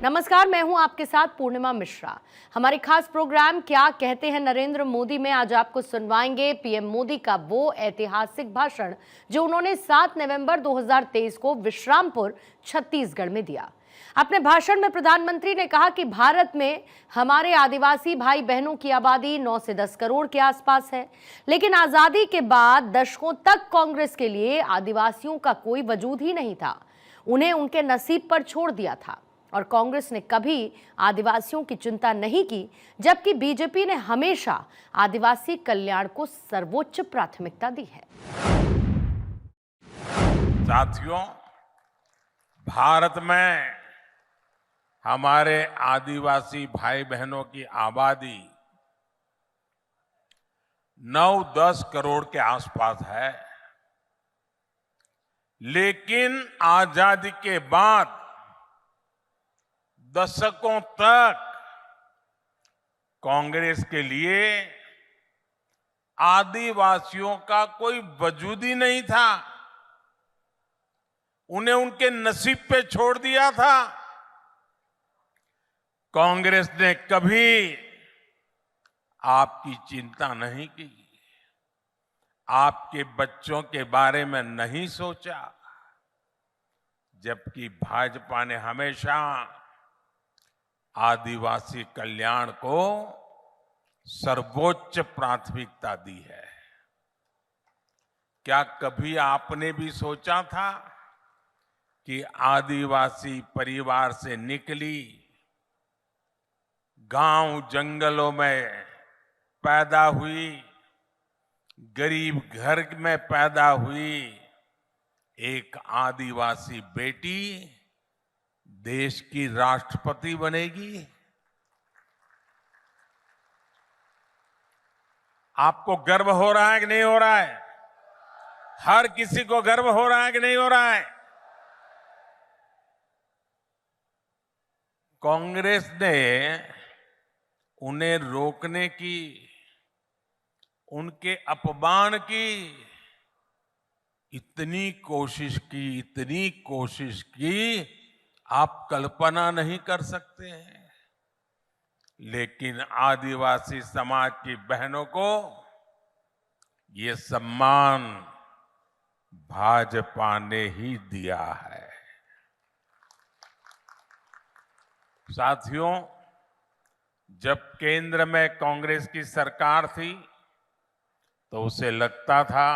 नमस्कार, मैं हूं आपके साथ पूर्णिमा मिश्रा। हमारे खास प्रोग्राम क्या कहते हैं नरेंद्र मोदी में आज आपको सुनवाएंगे पीएम मोदी का वो ऐतिहासिक भाषण जो उन्होंने 7 नवंबर 2023 को विश्रामपुर छत्तीसगढ़ में दिया। अपने भाषण में प्रधानमंत्री ने कहा कि भारत में हमारे आदिवासी भाई बहनों की आबादी 9 से 10 करोड़ के आसपास है, लेकिन आजादी के बाद दशकों तक कांग्रेस के लिए आदिवासियों का कोई वजूद ही नहीं था। उन्हें उनके नसीब पर छोड़ दिया था और कांग्रेस ने कभी आदिवासियों की चिंता नहीं की, जबकि बीजेपी ने हमेशा आदिवासी कल्याण को सर्वोच्च प्राथमिकता दी है। साथियों, भारत में हमारे आदिवासी भाई बहनों की आबादी 9-10 करोड़ के आसपास है, लेकिन आजादी के बाद दशकों तक कांग्रेस के लिए आदिवासियों का कोई वजूद ही नहीं था। उन्हें उनके नसीब पे छोड़ दिया था। कांग्रेस ने कभी आपकी चिंता नहीं की, आपके बच्चों के बारे में नहीं सोचा, जबकि भाजपा ने हमेशा आदिवासी कल्याण को सर्वोच्च प्राथमिकता दी है। क्या कभी आपने भी सोचा था कि आदिवासी परिवार से निकली, गांव जंगलों में पैदा हुई, गरीब घर में पैदा हुई एक आदिवासी बेटी देश की राष्ट्रपति बनेगी? आपको गर्व हो रहा है कि नहीं हो रहा है? हर किसी को गर्व हो रहा है कि नहीं हो रहा है? कांग्रेस ने उन्हें रोकने की, उनके अपमान की इतनी कोशिश की आप कल्पना नहीं कर सकते हैं। लेकिन आदिवासी समाज की बहनों को ये सम्मान भाजपा ने ही दिया है। साथियों, जब केंद्र में कांग्रेस की सरकार थी तो उसे लगता था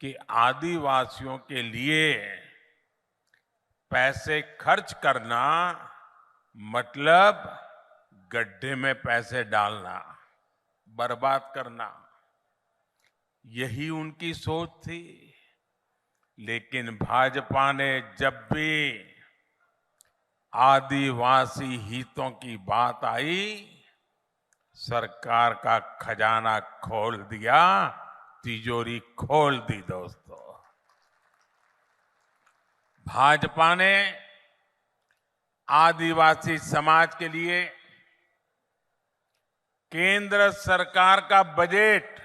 कि आदिवासियों के लिए पैसे खर्च करना मतलब गड्ढे में पैसे डालना, बर्बाद करना, यही उनकी सोच थी। लेकिन भाजपा ने जब भी आदिवासी हितों की बात आई, सरकार का खजाना खोल दिया, तिजोरी खोल दी। दोस्तों, भाजपा ने आदिवासी समाज के लिए केंद्र सरकार का बजट,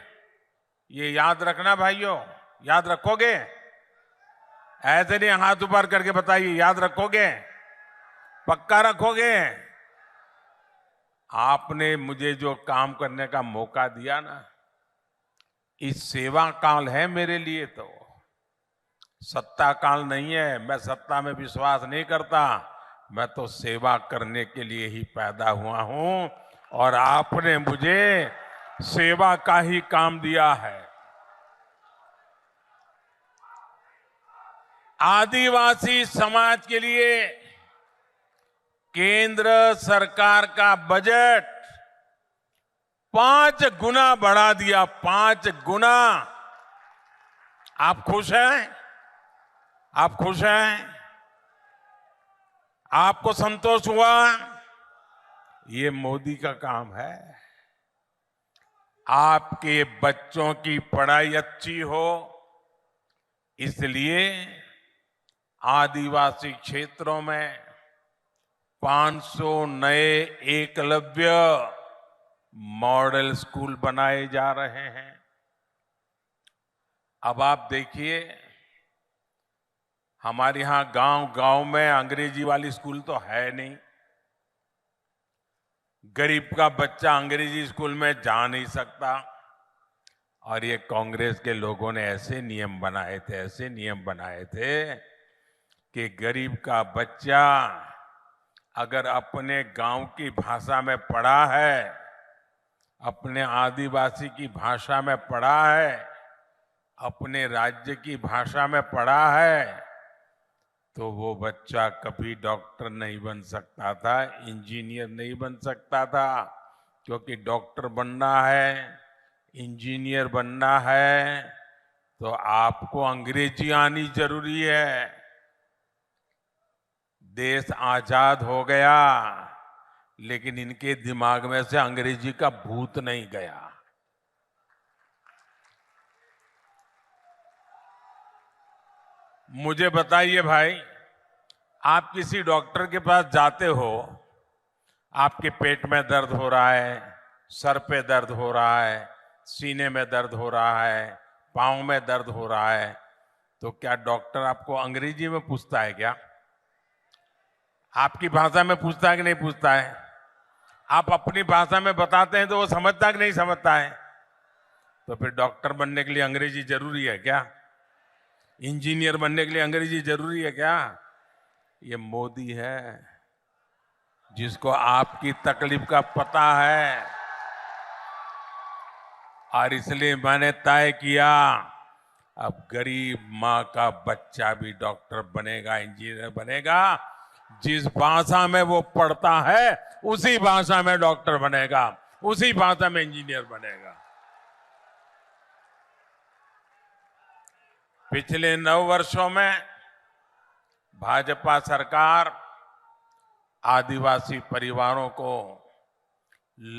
ये याद रखना भाइयों, याद रखोगे? ऐसे नहीं हाथ ऊपर करके बताइए, याद रखोगे? पक्का रखोगे? आपने मुझे जो काम करने का मौका दिया ना, इस सेवा काल है मेरे लिए, तो सत्ता काल नहीं है। मैं सत्ता में विश्वास नहीं करता, मैं तो सेवा करने के लिए ही पैदा हुआ हूं और आपने मुझे सेवा का ही काम दिया है। आदिवासी समाज के लिए केंद्र सरकार का बजट 5 गुना बढ़ा दिया, 5 गुना। आप खुश हैं? आप खुश हैं? आपको संतोष हुआ? ये मोदी का काम है। आपके बच्चों की पढ़ाई अच्छी हो, इसलिए आदिवासी क्षेत्रों में 500 नए एकलव्य मॉडल स्कूल बनाए जा रहे हैं। अब आप देखिए, हमारे यहाँ गांव गांव में अंग्रेजी वाली स्कूल तो है नहीं। गरीब का बच्चा अंग्रेजी स्कूल में जा नहीं सकता। और ये कांग्रेस के लोगों ने ऐसे नियम बनाए थे कि गरीब का बच्चा अगर अपने गांव की भाषा में पढ़ा है, अपने आदिवासी की भाषा में पढ़ा है, अपने राज्य की भाषा में पढ़ा है, तो वो बच्चा कभी डॉक्टर नहीं बन सकता था, इंजीनियर नहीं बन सकता था। क्योंकि डॉक्टर बनना है, इंजीनियर बनना है, तो आपको अंग्रेजी आनी जरूरी है। देश आजाद हो गया, लेकिन इनके दिमाग में से अंग्रेजी का भूत नहीं गया। मुझे बताइए भाई, आप किसी डॉक्टर के पास जाते हो, आपके पेट में दर्द हो रहा है, सर पे दर्द हो रहा है, सीने में दर्द हो रहा है, पांव में दर्द हो रहा है, तो क्या डॉक्टर आपको अंग्रेजी में पूछता है क्या? आपकी भाषा में पूछता है कि नहीं पूछता है? आप अपनी भाषा में बताते हैं तो वो समझता है कि नहीं समझता है? तो फिर डॉक्टर बनने के लिए अंग्रेजी जरूरी है क्या? इंजीनियर बनने के लिए अंग्रेजी जरूरी है क्या? ये मोदी है जिसको आपकी तकलीफ का पता है, और इसलिए मैंने तय किया अब गरीब माँ का बच्चा भी डॉक्टर बनेगा, इंजीनियर बनेगा। जिस भाषा में वो पढ़ता है उसी भाषा में डॉक्टर बनेगा, उसी भाषा में इंजीनियर बनेगा। पिछले 9 वर्षों में भाजपा सरकार आदिवासी परिवारों को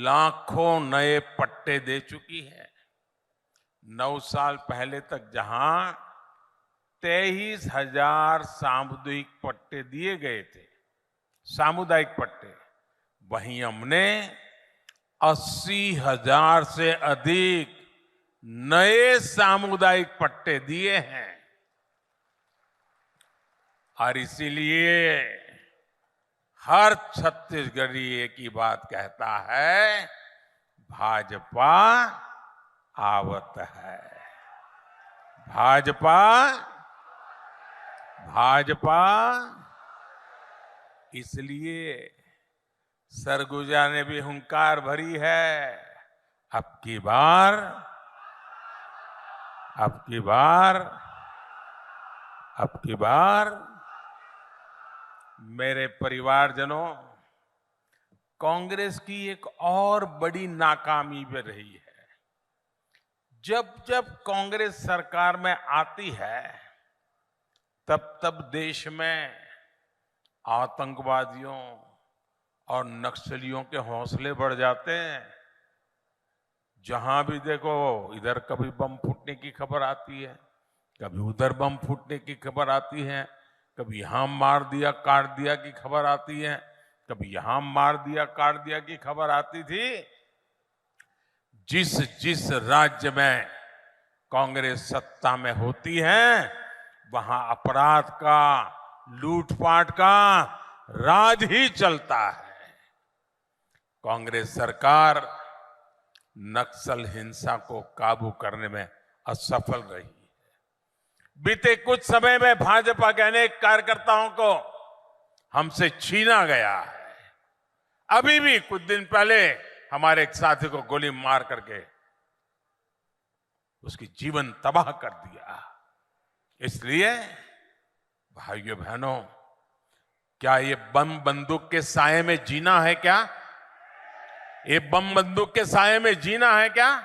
लाखों नए पट्टे दे चुकी है। 9 साल पहले तक जहां 23,000 सामुदायिक पट्टे दिए गए थे, सामुदायिक पट्टे, वहीं हमने 80,000 से अधिक नए सामुदायिक पट्टे दिए हैं। और इसीलिए हर छत्तीसगढ़ी एक ही बात कहता है, भाजपा आवत है, भाजपा, भाजपा। इसलिए सरगुजा ने भी हुंकार भरी है, अब की बार मेरे परिवारजनों, कांग्रेस की एक और बड़ी नाकामी भी रही है। जब जब कांग्रेस सरकार में आती है, तब तब देश में आतंकवादियों और नक्सलियों के हौसले बढ़ जाते हैं। जहां भी देखो, इधर कभी बम फूटने की खबर आती है, कभी उधर बम फूटने की खबर आती है, कभी यहां मार दिया काट दिया की खबर आती है, कभी यहां मार दिया काट दिया की खबर आती थी। जिस जिस राज्य में कांग्रेस सत्ता में होती है, वहां अपराध का, लूटपाट का राज ही चलता है। कांग्रेस सरकार नक्सल हिंसा को काबू करने में असफल रही है। बीते कुछ समय में भाजपा के अनेक कार्यकर्ताओं को हमसे छीना गया है। अभी भी कुछ दिन पहले हमारे एक साथी को गोली मार करके उसकी जीवन तबाह कर दिया। इसलिए भाइयों बहनों, क्या ये बम बंदूक के साए में जीना है क्या? ये बम बंदूक के साए में जीना है क्या?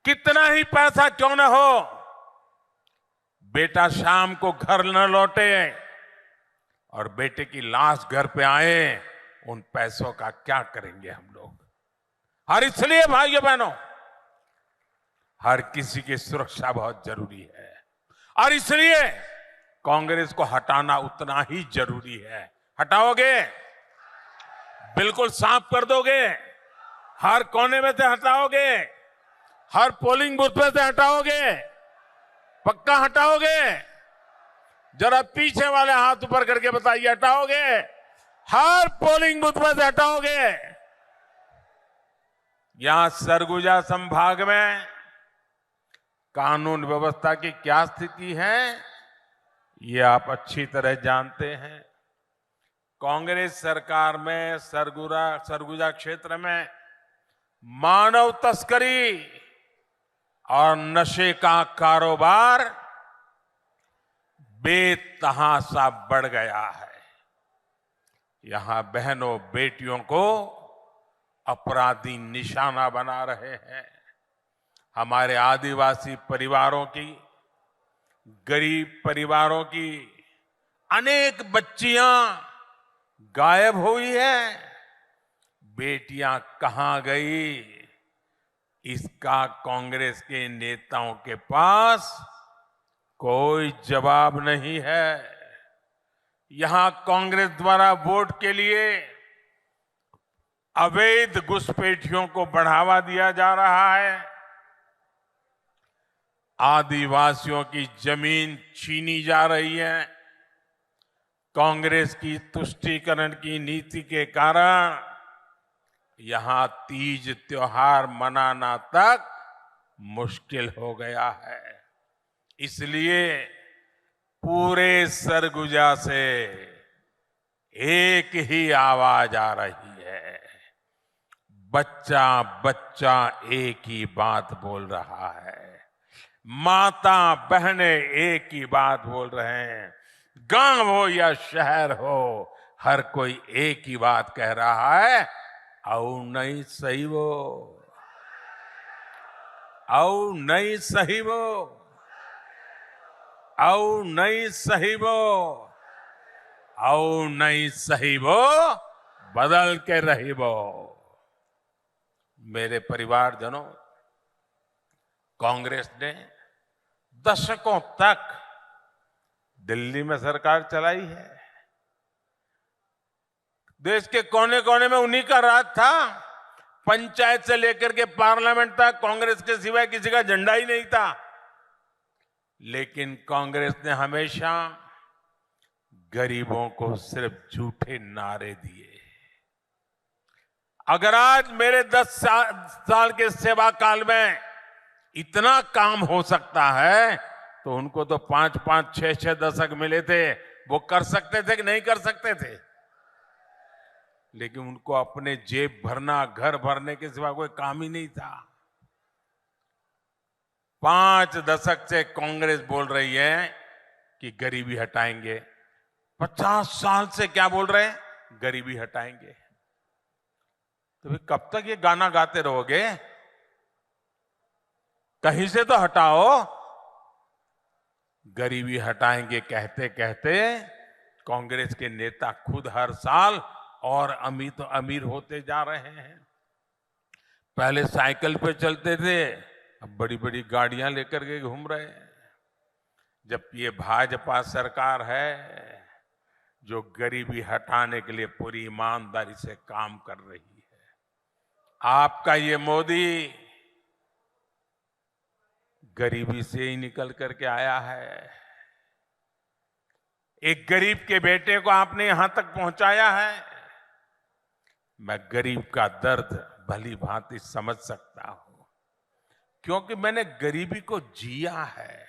कितना ही पैसा क्यों न हो, बेटा शाम को घर न लौटे और बेटे की लाश घर पे आए, उन पैसों का क्या करेंगे हम लोग? और इसलिए भाइयों बहनों, हर किसी की सुरक्षा बहुत जरूरी है, और इसलिए कांग्रेस को हटाना उतना ही जरूरी है। हटाओगे? बिल्कुल साफ कर दोगे? हर कोने में से हटाओगे? हर पोलिंग बूथ में से हटाओगे? पक्का हटाओगे? जरा पीछे वाले हाथ ऊपर करके बताइए, हटाओगे? हर पोलिंग बूथ में से हटाओगे? यहां सरगुजा संभाग में कानून व्यवस्था की क्या स्थिति है, ये आप अच्छी तरह जानते हैं। कांग्रेस सरकार में सरगुजा क्षेत्र में मानव तस्करी और नशे का कारोबार बेतहाशा बढ़ गया है। यहां बहनों बेटियों को अपराधी निशाना बना रहे हैं। हमारे आदिवासी परिवारों की, गरीब परिवारों की अनेक बच्चियां गायब हुई है। बेटियां कहां गई, इसका कांग्रेस के नेताओं के पास कोई जवाब नहीं है। यहां कांग्रेस द्वारा वोट के लिए अवैध घुसपैठियों को बढ़ावा दिया जा रहा है। आदिवासियों की जमीन छीनी जा रही है। कांग्रेस की तुष्टीकरण की नीति के कारण यहां तीज त्योहार मनाना तक मुश्किल हो गया है। इसलिए पूरे सरगुजा से एक ही आवाज आ रही है, बच्चा बच्चा एक ही बात बोल रहा है, माता बहनें एक ही बात बोल रहे हैं। गांव हो या शहर हो, हर कोई एक ही बात कह रहा है, औ नहीं सही वो, औ नहीं सही वो, औ नहीं सही वो, औ नहीं सही वो, बदल के रही वो। मेरे परिवारजनों, कांग्रेस ने दशकों तक दिल्ली में सरकार चलाई है। देश के कोने कोने में उन्हीं का राज था। पंचायत से लेकर के पार्लियामेंट तक कांग्रेस के सिवाय किसी का झंडा ही नहीं था। लेकिन कांग्रेस ने हमेशा गरीबों को सिर्फ झूठे नारे दिए। अगर आज मेरे 10 साल के सेवा काल में इतना काम हो सकता है, तो उनको तो 5-5, 6-6 दशक मिले थे। वो कर सकते थे कि नहीं कर सकते थे? लेकिन उनको अपने जेब भरना, घर भरने के सिवा कोई काम ही नहीं था। 5 दशक से कांग्रेस बोल रही है कि गरीबी हटाएंगे। 50 साल से क्या बोल रहे हैं? गरीबी हटाएंगे। तो फिर कब तक ये गाना गाते रहोगे? कहीं से तो हटाओ। गरीबी हटाएंगे कहते कहते कांग्रेस के नेता खुद हर साल और अमीर होते जा रहे हैं। पहले साइकिल पे चलते थे, अब बड़ी बड़ी गाड़ियां लेकर के घूम रहे हैं। जबकि ये भाजपा सरकार है जो गरीबी हटाने के लिए पूरी ईमानदारी से काम कर रही है। आपका ये मोदी गरीबी से ही निकल करके आया है। एक गरीब के बेटे को आपने यहां तक पहुंचाया है। मैं गरीब का दर्द भली भांति समझ सकता हूं, क्योंकि मैंने गरीबी को जिया है।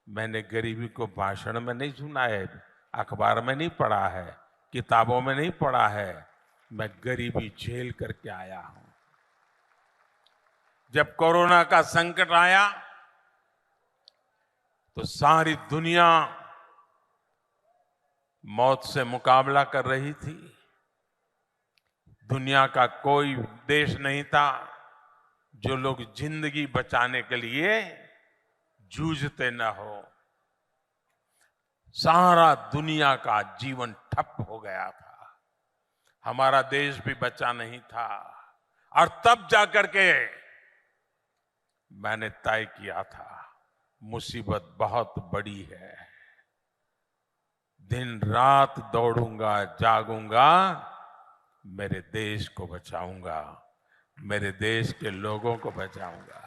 मैंने गरीबी को भाषण में नहीं सुना है, अखबार में नहीं पढ़ा है, किताबों में नहीं पढ़ा है। मैं गरीबी झेल करके आया हूं। जब कोरोना का संकट आया तो सारी दुनिया मौत से मुकाबला कर रही थी। दुनिया का कोई देश नहीं था जो लोग जिंदगी बचाने के लिए जूझते न हो। सारा दुनिया का जीवन ठप हो गया था। हमारा देश भी बचा नहीं था। और तब जाकर के मैंने तय किया था, मुसीबत बहुत बड़ी है, दिन रात दौड़ूंगा, जागूंगा, मेरे देश को बचाऊंगा, मेरे देश के लोगों को बचाऊंगा।